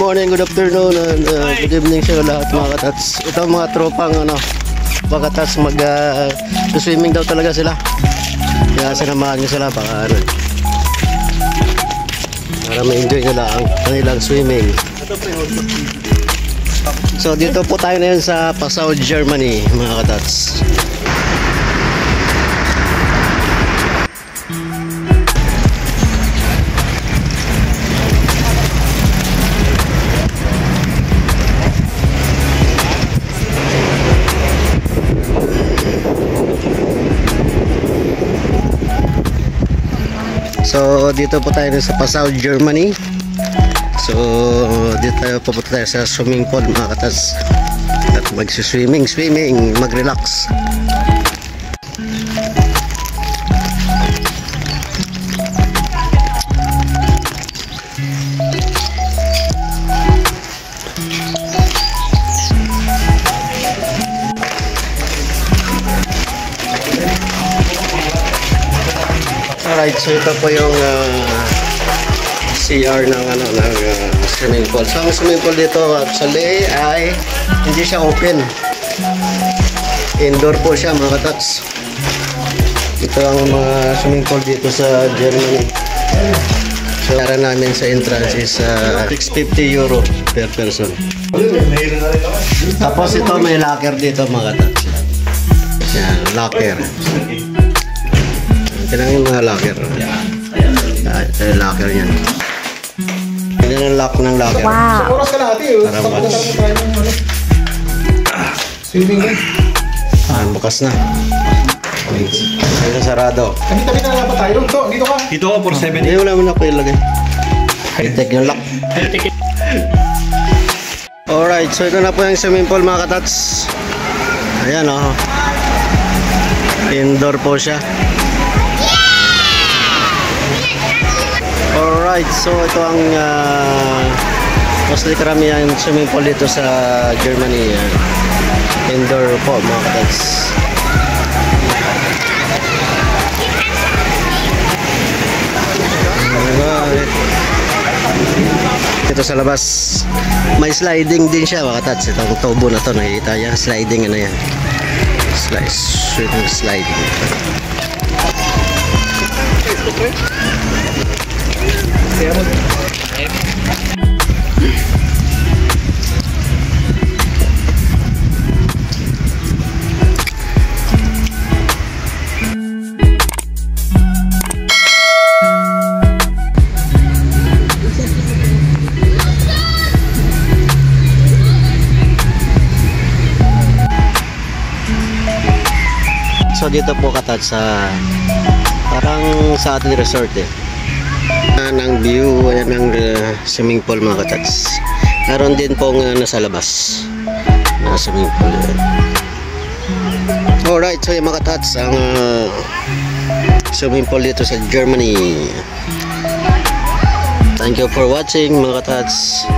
morning, good afternoon, and good evening sa lahat mga katats. Ito mga tropang mga katats, swimming daw talaga sila. Kaya sinamahan nyo sila para ma-enjoy nila ang kanilang swimming. So dito po tayo na yun sa Passau, Germany mga katats. So dito po tayo sa Passau, Germany. So dito tayo pupunta tayo sa swimming pool mga katas at mag-swimming, mag-relax. Alright, so ito po yung CR ng swimming pool. So ang swimming pool dito actually ay hindi siya open. Indoor po siya mga katats. Ito ang mga swimming pool dito sa Germany. So para namin sa entrance is 650 euro per person. Tapos ito may locker dito mga katats. Yan, locker. Ito lang yung mga locker. Ito yung locker yan. Yan ang lock ng locker. Wow. Sa oras ka natin yun. Swimming yan. Bukas na. Ito sarado. Tabi-tabi na dapat tayo. Dito ka. Dito ako for 7. Hindi, wala mo na ko ilagay. I-take yung lock. Alright, so ito na po yung swimming pool mga katats. Ayan o. Indoor po siya. Alright, so ito ang mostly karamihan swimming pool dito sa Germany. Indoor po mga katats. Ito sa labas may sliding din siya mga katats. Itong tubo na to nakikita yan. Sliding yan. Sliding. So dito po katat sa parang sa ating resort ng view ng swimming pool mga katats. Meron din pong nasa labas na swimming pool. Alright, so yung mga katats ang swimming pool dito sa Germany. Thank you for watching mga katats.